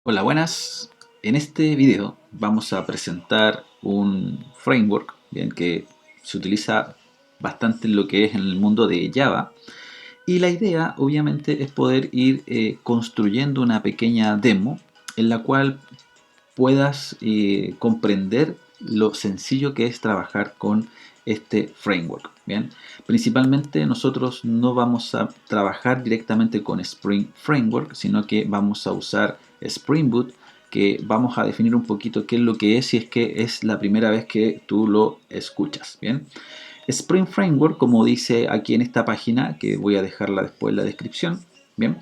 Hola, buenas. En este video vamos a presentar un framework, bien, que se utiliza bastante en lo que es en el mundo de Java. Y la idea, obviamente, es poder ir construyendo una pequeña demo en la cual puedas comprender lo sencillo que es trabajar con este framework. Bien, principalmente nosotros no vamos a trabajar directamente con Spring Framework, sino que vamos a usar Spring Boot, que vamos a definir un poquito qué es lo que es si es que es la primera vez que tú lo escuchas. Bien, Spring Framework, como dice aquí en esta página, que voy a dejarla después en la descripción. Bien,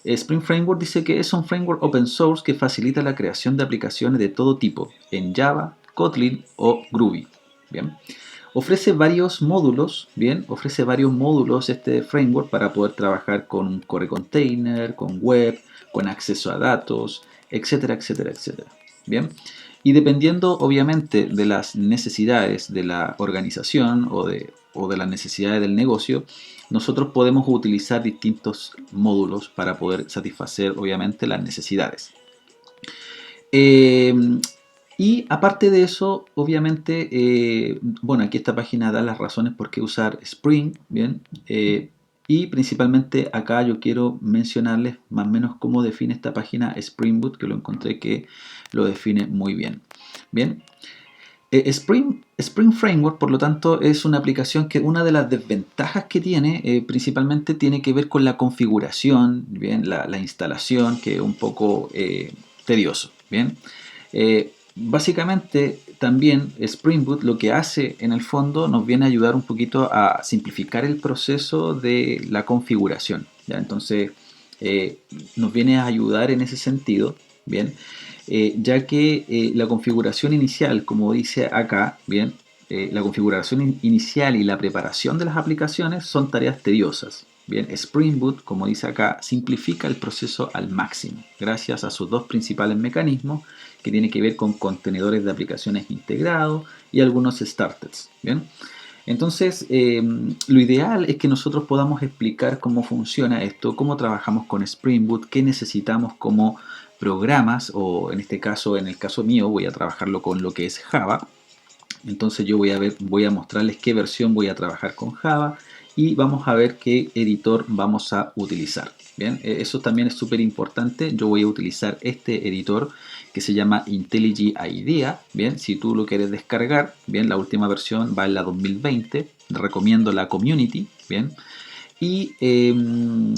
Spring Framework dice que es un framework open source que facilita la creación de aplicaciones de todo tipo en Java, Kotlin o Groovy. Bien, ofrece varios módulos, este framework para poder trabajar con core container, con web, con acceso a datos, etcétera, etcétera, etcétera. Bien, y dependiendo obviamente de las necesidades de la organización o de las necesidades del negocio, nosotros podemos utilizar distintos módulos para poder satisfacer obviamente las necesidades. Eh, y aparte de eso, obviamente, bueno, aquí esta página da las razones por qué usar Spring, ¿bien? Y principalmente acá yo quiero mencionarles más o menos cómo define esta página Spring Boot, que lo encontré que lo define muy bien. Bien, Spring Framework, por lo tanto, es una aplicación que una de las desventajas que tiene, principalmente tiene que ver con la configuración, bien, la instalación, que es un poco tedioso, bien. Básicamente, también Spring Boot lo que hace en el fondo nos viene a ayudar un poquito a simplificar el proceso de la configuración, ¿ya? Entonces, eh, nos viene a ayudar en ese sentido, bien, ya que la configuración inicial, como dice acá, bien, la configuración inicial y la preparación de las aplicaciones son tareas tediosas. Bien, Spring Boot, como dice acá, simplifica el proceso al máximo, gracias a sus dos principales mecanismos, que tienen que ver con contenedores de aplicaciones integrados y algunos starters. Bien, entonces, lo ideal es que nosotros podamos explicar cómo funciona esto, cómo trabajamos con Spring Boot, qué necesitamos como programas, o en este caso, en el caso mío, voy a trabajarlo con lo que es Java. Entonces yo voy a mostrarles qué versión voy a trabajar con Java y vamos a ver qué editor vamos a utilizar. Bien, eso también es súper importante. Yo voy a utilizar este editor que se llama IntelliJ IDEA. Bien, si tú lo quieres descargar, bien, la última versión va en la 2020. Recomiendo la Community. Bien, y, el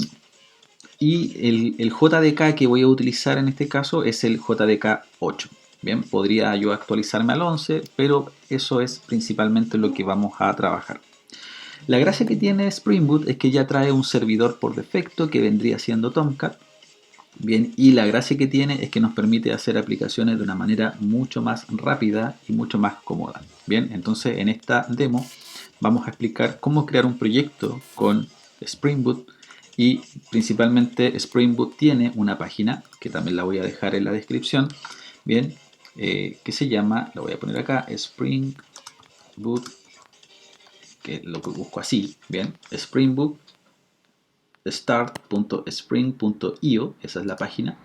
JDK que voy a utilizar en este caso es el JDK 8. Bien, podría yo actualizarme al 11, pero eso es principalmente lo que vamos a trabajar. La gracia que tiene Spring Boot es que ya trae un servidor por defecto que vendría siendo Tomcat. Bien, y la gracia que tiene es que nos permite hacer aplicaciones de una manera mucho más rápida y mucho más cómoda. Bien, entonces en esta demo vamos a explicar cómo crear un proyecto con Spring Boot, y principalmente Spring Boot tiene una página que también la voy a dejar en la descripción, bien, que se llama, la voy a poner acá, Spring Boot, que lo busco así, bien, Spring Boot start.spring.io, esa es la página.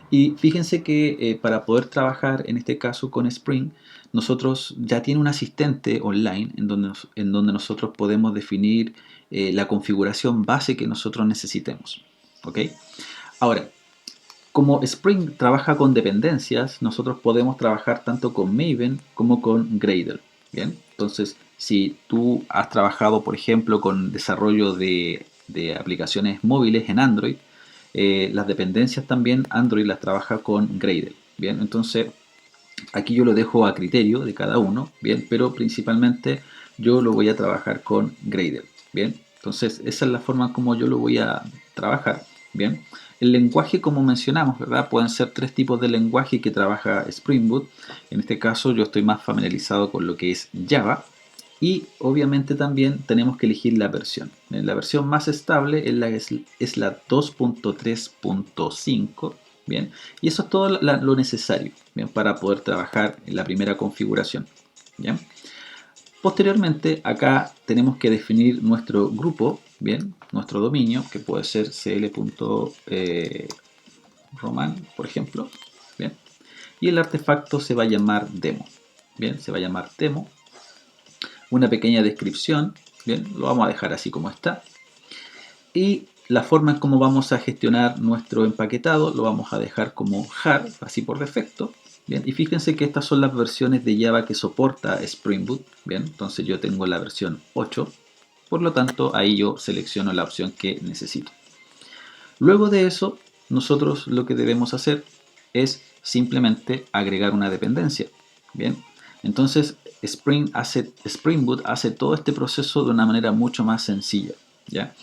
Y fíjense que para poder trabajar en este caso con Spring, nosotros ya tiene un asistente online en donde nosotros podemos definir la configuración base que nosotros necesitemos. ¿Ok? Ahora, como Spring trabaja con dependencias, nosotros podemos trabajar tanto con Maven como con Gradle. Bien, entonces si tú has trabajado, por ejemplo, con desarrollo de aplicaciones móviles en Android, las dependencias también Android las trabaja con Gradle. Bien, entonces aquí yo lo dejo a criterio de cada uno, bien, pero principalmente yo lo voy a trabajar con Gradle. Bien, entonces esa es la forma como yo lo voy a trabajar. Bien, el lenguaje, como mencionamos, ¿verdad? Pueden ser tres tipos de lenguaje que trabaja Spring Boot. En este caso yo estoy más familiarizado con lo que es Java. Y obviamente también tenemos que elegir la versión. La versión más estable es la 2.3.5. Bien, y eso es todo lo necesario, bien, para poder trabajar en la primera configuración. Bien. Posteriormente, acá tenemos que definir nuestro grupo, bien, nuestro dominio, que puede ser cl. Roman, por ejemplo, bien, y el artefacto se va a llamar demo, bien, se va a llamar demo, una pequeña descripción, bien, lo vamos a dejar así como está, y la forma en cómo vamos a gestionar nuestro empaquetado lo vamos a dejar como jar, así por defecto. Bien, y fíjense que estas son las versiones de Java que soporta Spring Boot. Bien, entonces yo tengo la versión 8, por lo tanto ahí yo selecciono la opción que necesito. Luego de eso, nosotros lo que debemos hacer es simplemente agregar una dependencia. Bien, entonces Spring Boot hace todo este proceso de una manera mucho más sencilla. ¿Ya?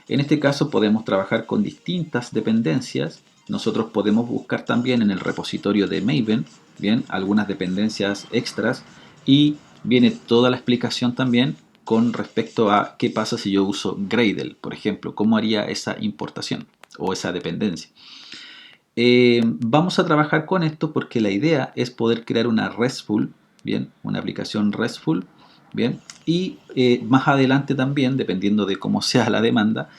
En este caso podemos trabajar con distintas dependencias. Nosotros podemos buscar también en el repositorio de Maven, bien, algunas dependencias extras, y viene toda la explicación también con respecto a qué pasa si yo uso Gradle, por ejemplo, cómo haría esa importación o esa dependencia. Vamos a trabajar con esto porque la idea es poder crear una RESTful, bien, una aplicación RESTful, bien, y más adelante también, dependiendo de cómo sea la demanda,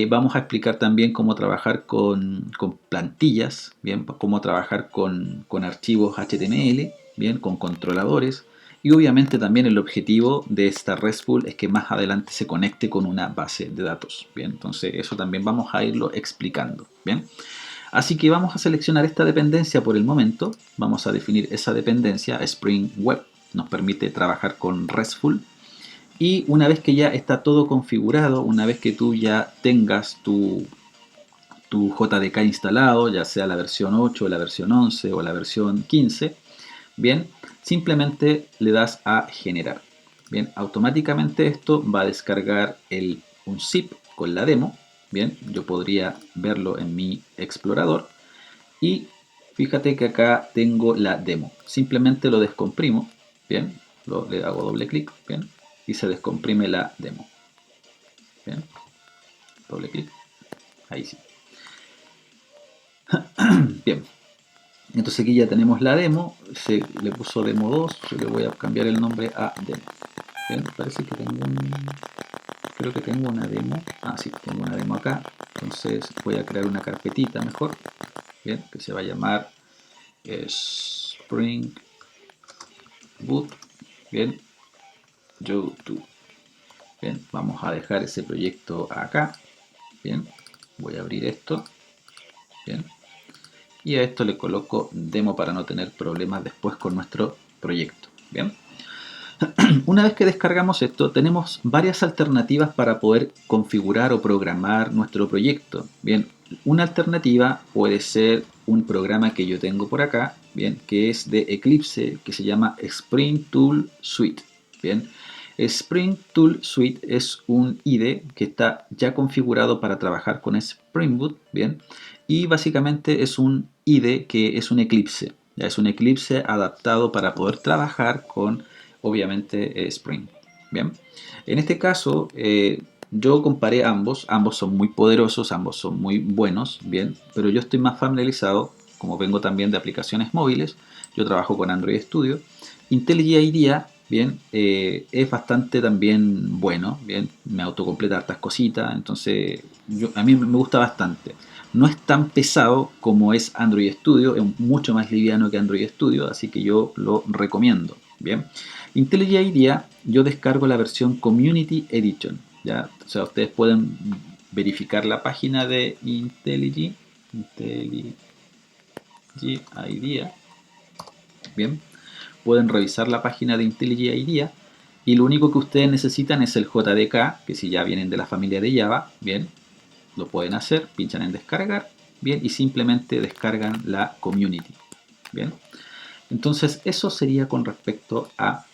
vamos a explicar también cómo trabajar con plantillas, bien, cómo trabajar con archivos HTML, bien, con controladores, y obviamente también el objetivo de esta RESTful es que más adelante se conecte con una base de datos, bien, entonces eso también vamos a irlo explicando, bien. Así que vamos a seleccionar esta dependencia por el momento. Vamos a definir esa dependencia. Spring Web nos permite trabajar con RESTful. Y una vez que ya está todo configurado, una vez que tú ya tengas tu JDK instalado, ya sea la versión 8, la versión 11 o la versión 15, bien, simplemente le das a generar. Bien, automáticamente esto va a descargar un zip con la demo. Bien, yo podría verlo en mi explorador y fíjate que acá tengo la demo. Simplemente lo descomprimo, bien, le hago doble clic, bien, y se descomprime la demo. Bien, doble clic, ahí sí. Bien, entonces aquí ya tenemos la demo, se le puso demo 2, yo le voy a cambiar el nombre a demo. Bien, parece que creo que tengo una demo, sí, tengo una demo acá, entonces voy a crear una carpetita mejor, bien, que se va a llamar Spring Boot, bien, YouTube. Bien, vamos a dejar ese proyecto acá, bien, voy a abrir esto, bien, y a esto le coloco demo para no tener problemas después con nuestro proyecto, bien. Una vez que descargamos esto, tenemos varias alternativas para poder configurar o programar nuestro proyecto. Bien, una alternativa puede ser un programa que yo tengo por acá, bien, que es de Eclipse, que se llama Spring Tool Suite. Bien, Spring Tool Suite es un IDE que está ya configurado para trabajar con Spring Boot, bien, y básicamente es un IDE que es un Eclipse. Ya es un Eclipse adaptado para poder trabajar con obviamente Spring. Bien, en este caso yo comparé ambos son muy poderosos, ambos son muy buenos, bien, pero yo estoy más familiarizado, como vengo también de aplicaciones móviles, yo trabajo con Android Studio. IntelliJ IDEA, bien, es bastante también bueno, bien, me autocompleta hartas cositas, entonces a mí me gusta bastante. No es tan pesado como es Android Studio, es mucho más liviano que Android Studio, así que yo lo recomiendo. Bien, IntelliJ IDEA yo descargo la versión Community Edition. ¿Ya? O sea, ustedes pueden verificar la página de IntelliJ IDEA. Bien, pueden revisar la página de IntelliJ IDEA y lo único que ustedes necesitan es el JDK, que si ya vienen de la familia de Java, bien, lo pueden hacer, pinchan en descargar, bien, y simplemente descargan la community, bien. Entonces eso sería con respecto a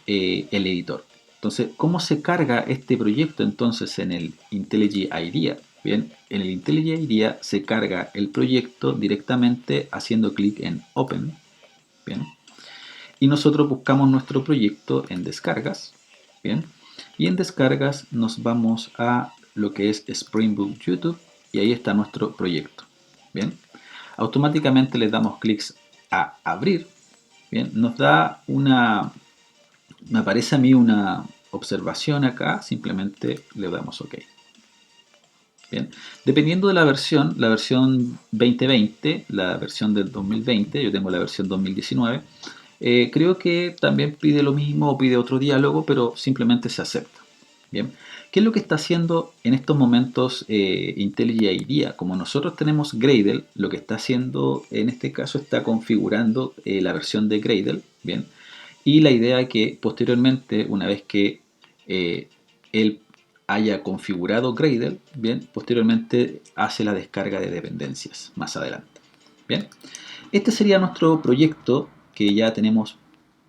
el editor. Entonces, ¿cómo se carga este proyecto entonces en el IntelliJ IDEA? Bien, en el IntelliJ IDEA se carga el proyecto directamente haciendo clic en Open, bien, y nosotros buscamos nuestro proyecto en descargas, bien, y en descargas nos vamos a lo que es Spring Boot YouTube y ahí está nuestro proyecto, bien. Automáticamente le damos clics a abrir, bien, nos da me aparece a mí una observación acá, simplemente le damos OK. Bien, dependiendo de la versión 2020, la versión del 2020, yo tengo la versión 2019, creo que también pide lo mismo o pide otro diálogo, pero simplemente se acepta. Bien, ¿qué es lo que está haciendo en estos momentos IntelliJ IDEA? Como nosotros tenemos Gradle, lo que está haciendo en este caso está configurando la versión de Gradle, bien, y la idea es que posteriormente, una vez que él haya configurado Gradle, bien, posteriormente hace la descarga de dependencias más adelante. Bien, este sería nuestro proyecto que ya tenemos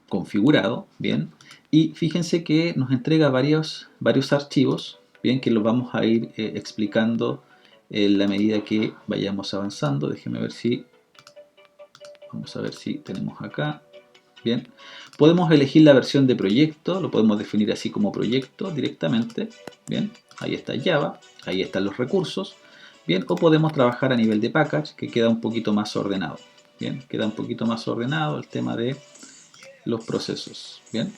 configurado, bien, y fíjense que nos entrega varios archivos, bien, que los vamos a ir explicando en la medida que vayamos avanzando. Déjenme ver si, vamos a ver si tenemos acá. Bien, podemos elegir la versión de proyecto, lo podemos definir así como proyecto directamente. Bien, ahí está Java, ahí están los recursos. Bien, o podemos trabajar a nivel de package, que queda un poquito más ordenado. Bien, queda un poquito más ordenado el tema de los procesos. Bien,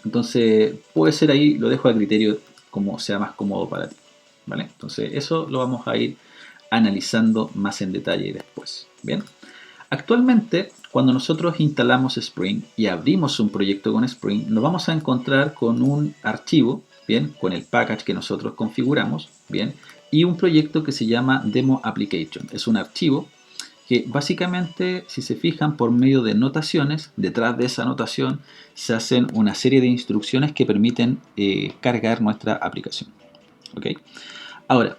entonces puede ser ahí, lo dejo a criterio como sea más cómodo para ti. ¿Vale? Entonces eso lo vamos a ir analizando más en detalle después. Bien. Actualmente, cuando nosotros instalamos Spring y abrimos un proyecto con Spring, nos vamos a encontrar con un archivo, bien, con el package que nosotros configuramos, bien, y un proyecto que se llama Demo Application. Es un archivo que básicamente, si se fijan, por medio de notaciones, detrás de esa notación se hacen una serie de instrucciones que permiten cargar nuestra aplicación. ¿Ok? Ahora,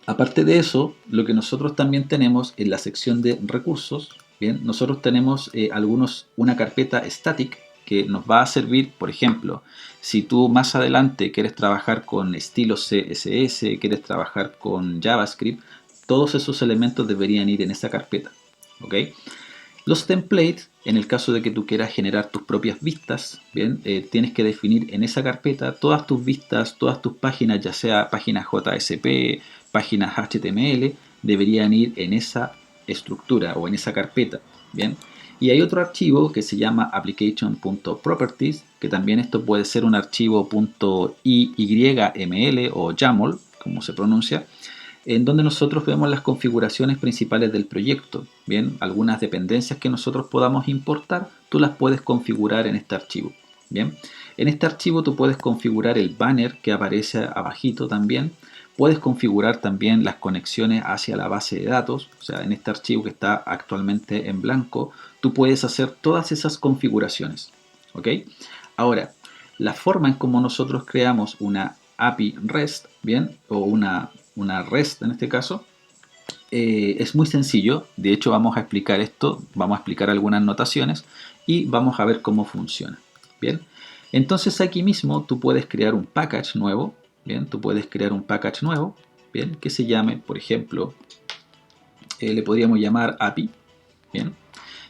aparte de eso, lo que nosotros también tenemos en la sección de recursos, bien, nosotros tenemos una carpeta static que nos va a servir, por ejemplo, si tú más adelante quieres trabajar con estilos CSS, quieres trabajar con JavaScript, todos esos elementos deberían ir en esa carpeta. ¿Ok? Los templates, en el caso de que tú quieras generar tus propias vistas, bien, tienes que definir en esa carpeta todas tus vistas, todas tus páginas, ya sea páginas JSP, páginas HTML, deberían ir en esa estructura o en esa carpeta, bien. Y hay otro archivo que se llama application.properties, que también esto puede ser un archivo .yml o YAML, como se pronuncia, en donde nosotros vemos las configuraciones principales del proyecto. Bien, algunas dependencias que nosotros podamos importar, tú las puedes configurar en este archivo. Bien, en este archivo tú puedes configurar el banner que aparece abajito también. Puedes configurar también las conexiones hacia la base de datos. O sea, en este archivo que está actualmente en blanco, tú puedes hacer todas esas configuraciones. ¿Ok? Ahora, la forma en cómo nosotros creamos una API REST, bien, o una REST en este caso, es muy sencillo. De hecho, vamos a explicar esto, vamos a explicar algunas notaciones y vamos a ver cómo funciona. Bien, entonces aquí mismo tú puedes crear un package nuevo. Bien, tú puedes crear un package nuevo, bien, que se llame, por ejemplo, le podríamos llamar API. Bien,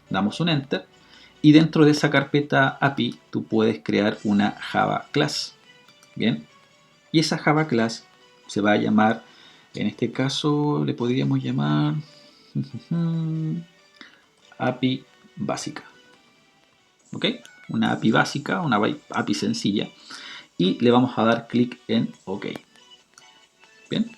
damos un enter y dentro de esa carpeta API tú puedes crear una Java class. Bien, y esa Java class se va a llamar, en este caso le podríamos llamar API básica. ¿Ok? Una API básica, una API sencilla. Y le vamos a dar clic en OK. Bien.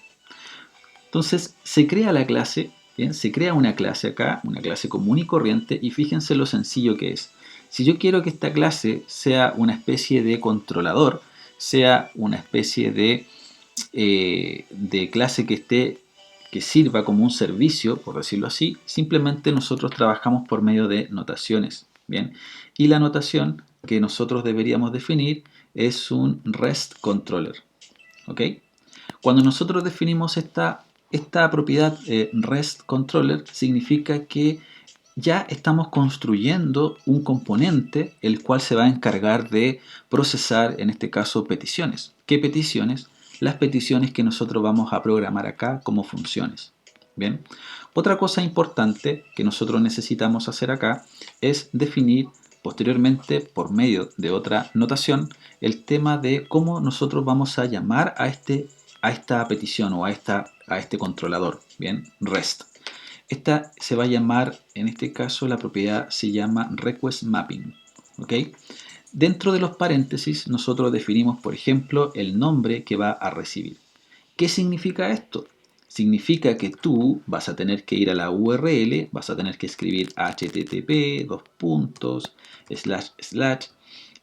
Entonces se crea la clase, bien, se crea una clase acá, una clase común y corriente, y fíjense lo sencillo que es. Si yo quiero que esta clase sea una especie de controlador, sea una especie de clase que sirva como un servicio, por decirlo así, simplemente nosotros trabajamos por medio de notaciones, ¿bien? Y la notación que nosotros deberíamos definir es un REST controller, ¿ok? Cuando nosotros definimos esta propiedad REST controller, significa que ya estamos construyendo un componente el cual se va a encargar de procesar, en este caso, peticiones. ¿Qué peticiones? Las peticiones que nosotros vamos a programar acá como funciones. Bien. Otra cosa importante que nosotros necesitamos hacer acá es definir posteriormente, por medio de otra notación, el tema de cómo nosotros vamos a llamar a esta petición o a este controlador. Bien, REST. Esta se va a llamar, en este caso la propiedad se llama request mapping. ¿Ok? Dentro de los paréntesis nosotros definimos, por ejemplo, el nombre que va a recibir. ¿Qué significa esto? Significa que tú vas a tener que ir a la URL, vas a tener que escribir http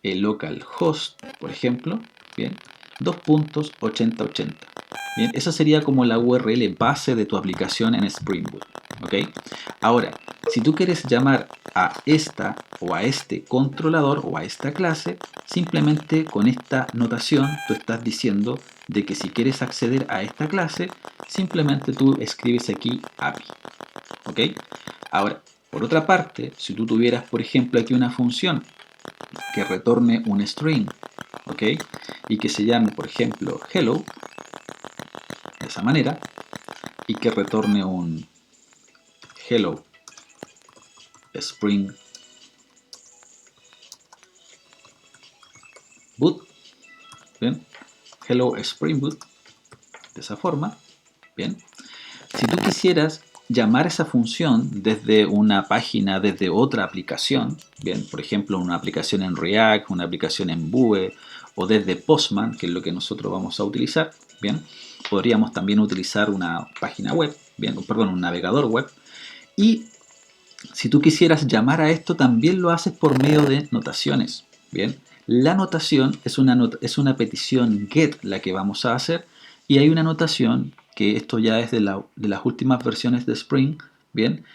localhost, por ejemplo, bien, 2.8080. Bien, esa sería como la URL base de tu aplicación en Spring Boot. ¿Ok? Ahora, si tú quieres llamar a esta o a este controlador o a esta clase, simplemente con esta notación tú estás diciendo de que si quieres acceder a esta clase, simplemente tú escribes aquí API. ¿Ok? Ahora, por otra parte, si tú tuvieras, por ejemplo, aquí una función que retorne un string, ¿ok? Y que se llame, por ejemplo, hello, de esa manera, y que retorne un hello Spring Boot, ¿bien? Hello Spring Boot, de esa forma, ¿bien? Si tú quisieras llamar esa función desde una página, desde otra aplicación, bien, por ejemplo, una aplicación en React, una aplicación en Vue, o desde Postman, que es lo que nosotros vamos a utilizar, bien, podríamos también utilizar una página web, bien, perdón, un navegador web, y si tú quisieras llamar a esto, también lo haces por medio de notaciones, bien. La notación es una petición GET la que vamos a hacer, y hay una notación que esto ya es de las últimas versiones de Spring, bien.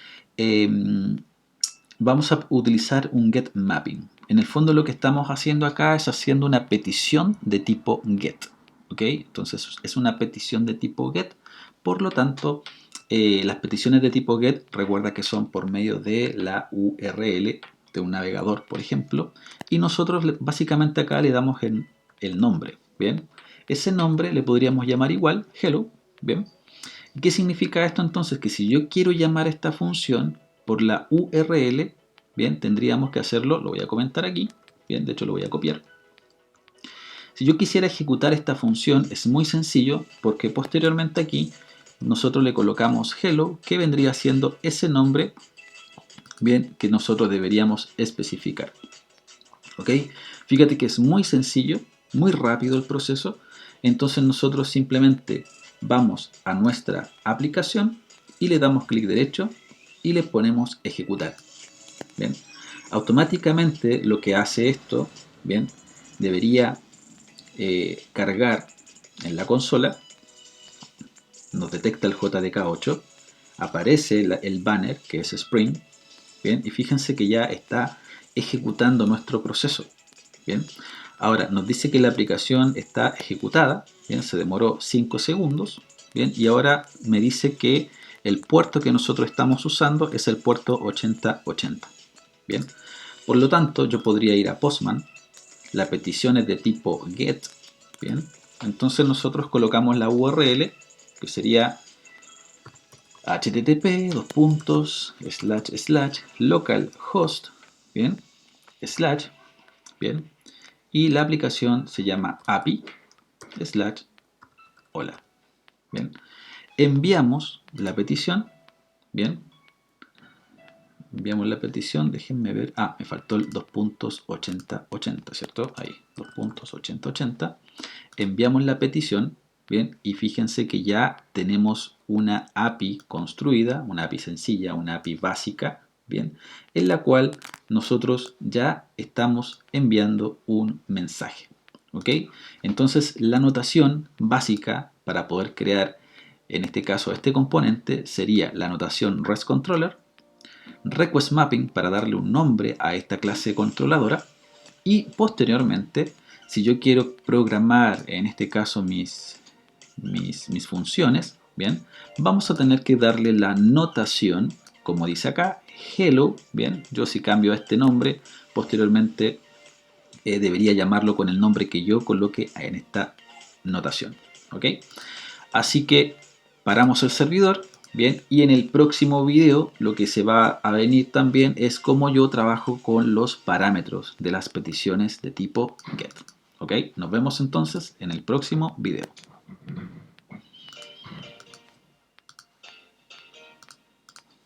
Vamos a utilizar un GET mapping. En el fondo lo que estamos haciendo acá es haciendo una petición de tipo GET, ¿ok? Entonces es una petición de tipo GET, por lo tanto las peticiones de tipo GET, recuerda que son por medio de la URL de un navegador, por ejemplo, y nosotros básicamente acá le damos el nombre, ¿bien? Ese nombre le podríamos llamar igual, hello, ¿bien? ¿Qué significa esto entonces? Que si yo quiero llamar a esta función por la URL, bien, tendríamos que hacerlo, lo voy a comentar aquí, bien, de hecho lo voy a copiar. Si yo quisiera ejecutar esta función es muy sencillo porque posteriormente aquí nosotros le colocamos hello, que vendría siendo ese nombre, bien, que nosotros deberíamos especificar. ¿Ok? Fíjate que es muy sencillo, muy rápido el proceso. Entonces nosotros simplemente vamos a nuestra aplicación y le damos clic derecho y le ponemos ejecutar. Bien, automáticamente lo que hace esto, bien, debería cargar en la consola, nos detecta el JDK8, aparece el banner que es Spring, bien, y fíjense que ya está ejecutando nuestro proceso. Bien, ahora nos dice que la aplicación está ejecutada, bien, se demoró 5 segundos, bien, y ahora me dice que el puerto que nosotros estamos usando es el puerto 8080. Bien, por lo tanto yo podría ir a Postman, la petición es de tipo GET, bien, entonces nosotros colocamos la URL que sería http localhost, bien, slash, bien, y la aplicación se llama API hola, bien, enviamos la petición, bien, enviamos la petición, déjenme ver, me faltó el 2.8080, ¿cierto? Ahí, 2.8080, enviamos la petición, bien, y fíjense que ya tenemos una API construida, una API sencilla, una API básica, bien, en la cual nosotros ya estamos enviando un mensaje, ¿ok? Entonces la notación básica para poder crear, en este caso, este componente sería la notación REST request mapping para darle un nombre a esta clase controladora, y posteriormente, si yo quiero programar, en este caso, mis funciones, bien, vamos a tener que darle la notación, como dice acá, hello, bien, yo si cambio este nombre, posteriormente debería llamarlo con el nombre que yo coloque en esta notación, ¿ok? Así que paramos el servidor, bien, y en el próximo video lo que se va a venir también es cómo yo trabajo con los parámetros de las peticiones de tipo GET, ¿ok? Nos vemos entonces en el próximo video.